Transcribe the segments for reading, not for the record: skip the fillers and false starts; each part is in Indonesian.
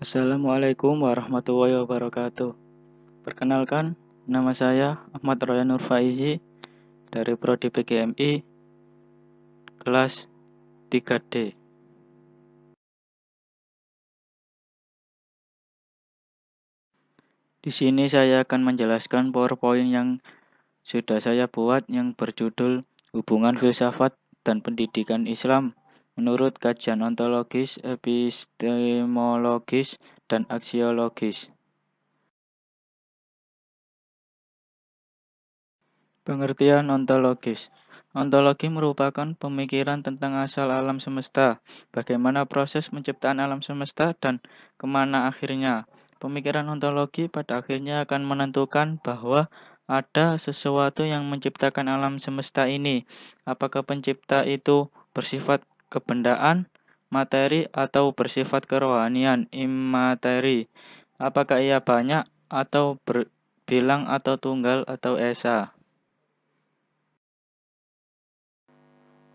Assalamualaikum warahmatullahi wabarakatuh. Perkenalkan, nama saya Ahmad Royan Nur Faizi dari Prodi PGMI kelas 3D. Di sini saya akan menjelaskan PowerPoint yang sudah saya buat yang berjudul Hubungan Filsafat dan Pendidikan Islam menurut kajian ontologis, epistemologis, dan aksiologis. Pengertian ontologis. Ontologi merupakan pemikiran tentang asal alam semesta, bagaimana proses penciptaan alam semesta, dan kemana akhirnya. Pemikiran ontologi pada akhirnya akan menentukan bahwa ada sesuatu yang menciptakan alam semesta ini. Apakah pencipta itu bersifat kebendaan, materi, atau bersifat kerohanian, imateri? Apakah ia banyak, atau berbilang, atau tunggal, atau esa?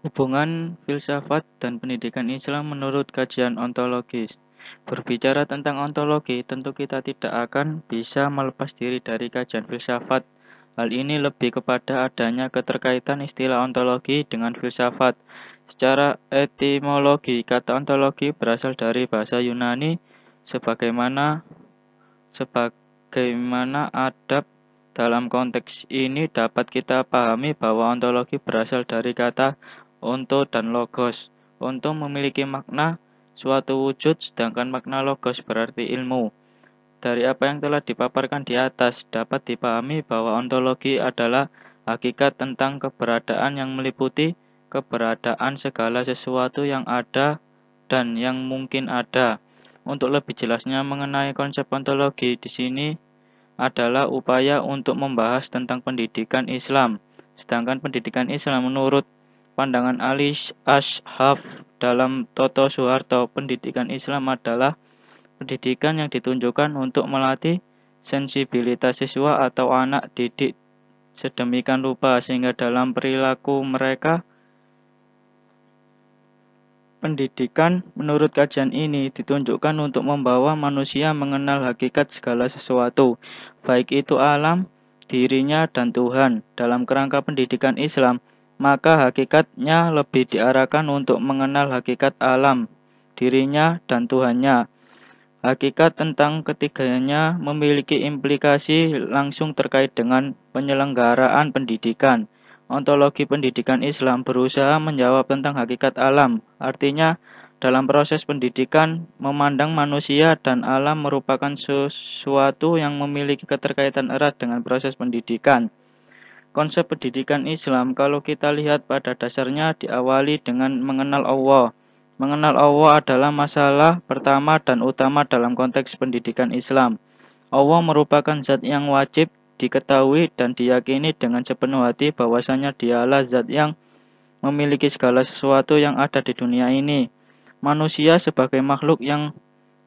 Hubungan filsafat dan pendidikan Islam menurut kajian ontologis. Berbicara tentang ontologi, tentu kita tidak akan bisa melepas diri dari kajian filsafat. Hal ini lebih kepada adanya keterkaitan istilah ontologi dengan filsafat. Secara etimologi, kata ontologi berasal dari bahasa Yunani sebagaimana adab. Dalam konteks ini dapat kita pahami bahwa ontologi berasal dari kata onto dan logos. Onto memiliki makna suatu wujud, sedangkan makna logos berarti ilmu. Dari apa yang telah dipaparkan di atas, dapat dipahami bahwa ontologi adalah hakikat tentang keberadaan yang meliputi keberadaan segala sesuatu yang ada dan yang mungkin ada. Untuk lebih jelasnya mengenai konsep ontologi di sini adalah upaya untuk membahas tentang pendidikan Islam. Sedangkan pendidikan Islam menurut pandangan Ali Ashhaf dalam Toto Soeharto, pendidikan Islam adalah pendidikan yang ditunjukkan untuk melatih sensibilitas siswa atau anak didik sedemikian rupa sehingga dalam perilaku mereka. Pendidikan menurut kajian ini ditunjukkan untuk membawa manusia mengenal hakikat segala sesuatu, baik itu alam, dirinya, dan Tuhan. Dalam kerangka pendidikan Islam, maka hakikatnya lebih diarahkan untuk mengenal hakikat alam, dirinya, dan Tuhannya. Hakikat tentang ketiganya memiliki implikasi langsung terkait dengan penyelenggaraan pendidikan. Ontologi pendidikan Islam berusaha menjawab tentang hakikat alam. Artinya, dalam proses pendidikan, memandang manusia dan alam merupakan sesuatu yang memiliki keterkaitan erat dengan proses pendidikan. Konsep pendidikan Islam, kalau kita lihat pada dasarnya diawali dengan mengenal Allah. Mengenal Allah adalah masalah pertama dan utama dalam konteks pendidikan Islam. Allah merupakan zat yang wajib diketahui dan diyakini dengan sepenuh hati bahwasanya dialah zat yang memiliki segala sesuatu yang ada di dunia ini. Manusia sebagai makhluk yang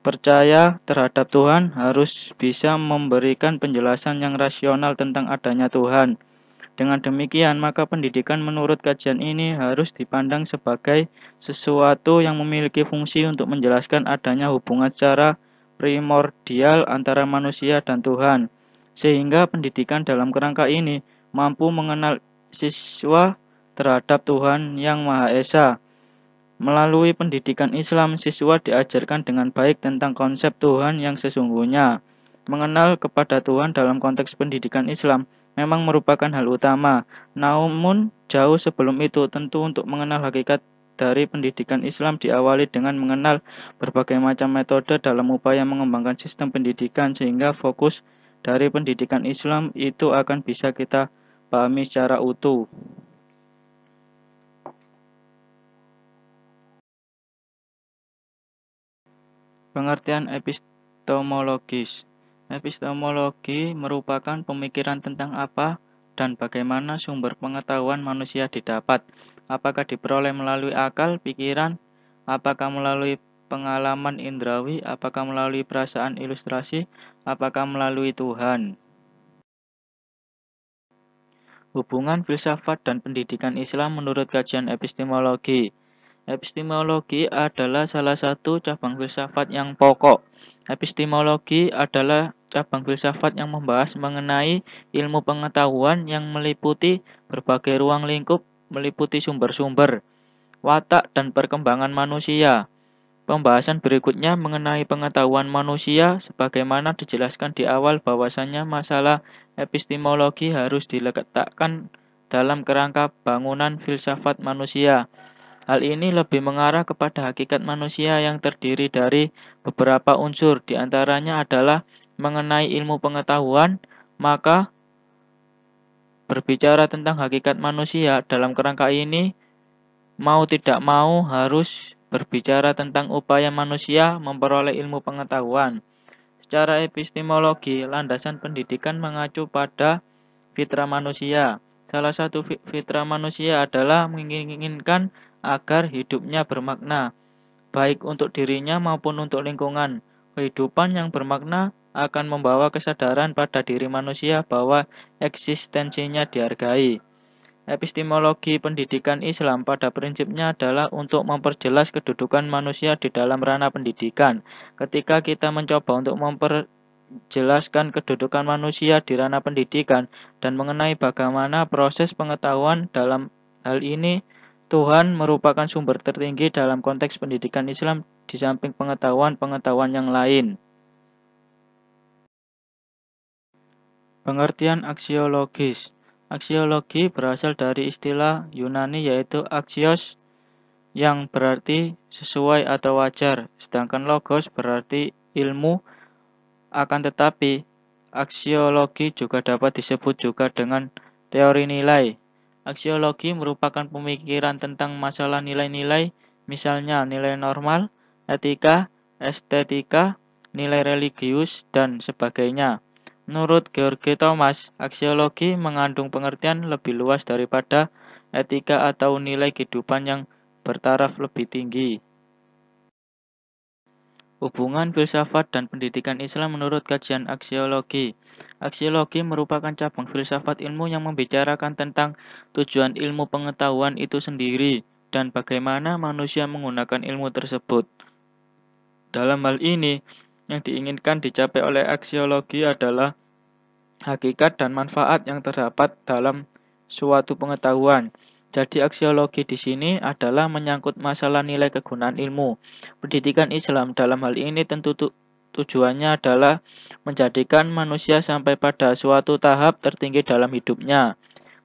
percaya terhadap Tuhan harus bisa memberikan penjelasan yang rasional tentang adanya Tuhan. Dengan demikian, maka pendidikan menurut kajian ini harus dipandang sebagai sesuatu yang memiliki fungsi untuk menjelaskan adanya hubungan secara primordial antara manusia dan Tuhan. Sehingga pendidikan dalam kerangka ini mampu mengenal siswa terhadap Tuhan yang Maha Esa. Melalui pendidikan Islam, siswa diajarkan dengan baik tentang konsep Tuhan yang sesungguhnya. Mengenal kepada Tuhan dalam konteks pendidikan Islam memang merupakan hal utama. Namun, jauh sebelum itu, tentu untuk mengenal hakikat dari pendidikan Islam diawali dengan mengenal berbagai macam metode dalam upaya mengembangkan sistem pendidikan sehingga fokus dari pendidikan Islam itu akan bisa kita pahami secara utuh. Pengertian epistemologis. Epistemologi merupakan pemikiran tentang apa dan bagaimana sumber pengetahuan manusia didapat. Apakah diperoleh melalui akal, pikiran, apakah melalui pengalaman indrawi, apakah melalui perasaan ilustrasi, apakah melalui Tuhan. Hubungan filsafat dan pendidikan Islam menurut kajian epistemologi. Epistemologi adalah salah satu cabang filsafat yang pokok. Epistemologi adalah cabang filsafat yang membahas mengenai ilmu pengetahuan yang meliputi berbagai ruang lingkup, meliputi sumber-sumber, watak, dan perkembangan manusia. Pembahasan berikutnya mengenai pengetahuan manusia sebagaimana dijelaskan di awal bahwasannya masalah epistemologi harus diletakkan dalam kerangka bangunan filsafat manusia. Hal ini lebih mengarah kepada hakikat manusia yang terdiri dari beberapa unsur, di antaranya adalah mengenai ilmu pengetahuan. Maka berbicara tentang hakikat manusia dalam kerangka ini mau tidak mau harus berbicara tentang upaya manusia memperoleh ilmu pengetahuan. Secara epistemologi, landasan pendidikan mengacu pada fitrah manusia. Salah satu fitrah manusia adalah menginginkan agar hidupnya bermakna, baik untuk dirinya maupun untuk lingkungan. Kehidupan yang bermakna akan membawa kesadaran pada diri manusia bahwa eksistensinya dihargai. Epistemologi pendidikan Islam pada prinsipnya adalah untuk memperjelas kedudukan manusia di dalam ranah pendidikan. Ketika kita mencoba untuk memperjelaskan kedudukan manusia di ranah pendidikan dan mengenai bagaimana proses pengetahuan dalam hal ini, Tuhan merupakan sumber tertinggi dalam konteks pendidikan Islam di samping pengetahuan-pengetahuan yang lain. Pengertian aksiologis. Aksiologi berasal dari istilah Yunani yaitu axios yang berarti sesuai atau wajar, sedangkan logos berarti ilmu. Akan tetapi, aksiologi juga dapat disebut juga dengan teori nilai. Aksiologi merupakan pemikiran tentang masalah nilai-nilai, misalnya nilai normal, etika, estetika, nilai religius, dan sebagainya. Menurut George Thomas, aksiologi mengandung pengertian lebih luas daripada etika atau nilai kehidupan yang bertaraf lebih tinggi. Hubungan filsafat dan pendidikan Islam menurut kajian aksiologi. Aksiologi merupakan cabang filsafat ilmu yang membicarakan tentang tujuan ilmu pengetahuan itu sendiri dan bagaimana manusia menggunakan ilmu tersebut. Dalam hal ini, yang diinginkan dicapai oleh aksiologi adalah hakikat dan manfaat yang terdapat dalam suatu pengetahuan. Jadi aksiologi di sini adalah menyangkut masalah nilai kegunaan ilmu. Pendidikan Islam dalam hal ini tentu tujuannya adalah menjadikan manusia sampai pada suatu tahap tertinggi dalam hidupnya.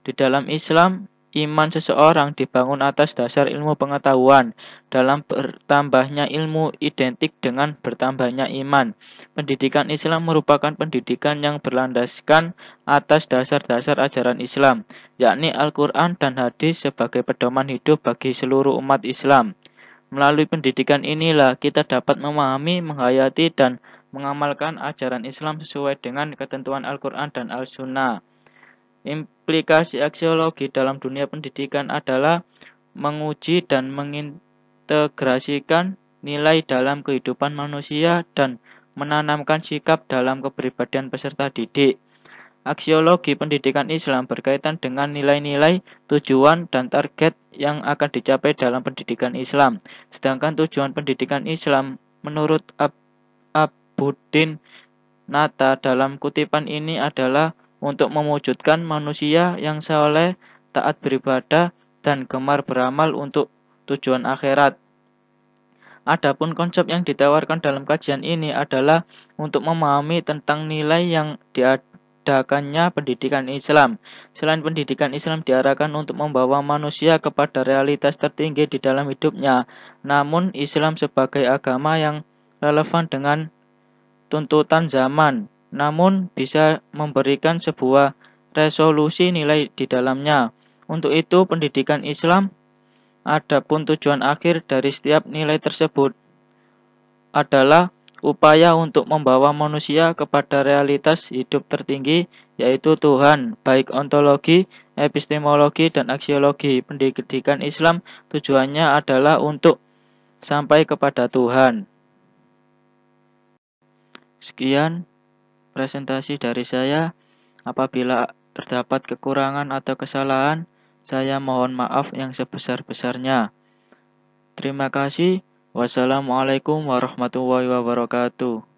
Di dalam Islam, iman seseorang dibangun atas dasar ilmu pengetahuan. Dalam bertambahnya ilmu identik dengan bertambahnya iman. Pendidikan Islam merupakan pendidikan yang berlandaskan atas dasar-dasar ajaran Islam, yakni Al-Quran dan hadis sebagai pedoman hidup bagi seluruh umat Islam. Melalui pendidikan inilah kita dapat memahami, menghayati, dan mengamalkan ajaran Islam sesuai dengan ketentuan Al-Quran dan Al-Sunnah. Implikasi aksiologi dalam dunia pendidikan adalah menguji dan mengintegrasikan nilai dalam kehidupan manusia dan menanamkan sikap dalam kepribadian peserta didik. Aksiologi pendidikan Islam berkaitan dengan nilai-nilai, tujuan, dan target yang akan dicapai dalam pendidikan Islam. Sedangkan tujuan pendidikan Islam menurut Abuddin Nata dalam kutipan ini adalah untuk mewujudkan manusia yang saleh, taat beribadah, dan gemar beramal untuk tujuan akhirat. Adapun konsep yang ditawarkan dalam kajian ini adalah untuk memahami tentang nilai yang diadakannya pendidikan Islam. Selain pendidikan Islam diarahkan untuk membawa manusia kepada realitas tertinggi di dalam hidupnya, namun Islam sebagai agama yang relevan dengan tuntutan zaman, namun bisa memberikan sebuah resolusi nilai di dalamnya. Untuk itu, pendidikan Islam, adapun tujuan akhir dari setiap nilai tersebut adalah upaya untuk membawa manusia kepada realitas hidup tertinggi, yaitu Tuhan, baik ontologi, epistemologi, dan aksiologi. Pendidikan Islam tujuannya adalah untuk sampai kepada Tuhan. Sekian presentasi dari saya. Apabila terdapat kekurangan atau kesalahan, saya mohon maaf yang sebesar-besarnya. Terima kasih. Wassalamualaikum warahmatullahi wabarakatuh.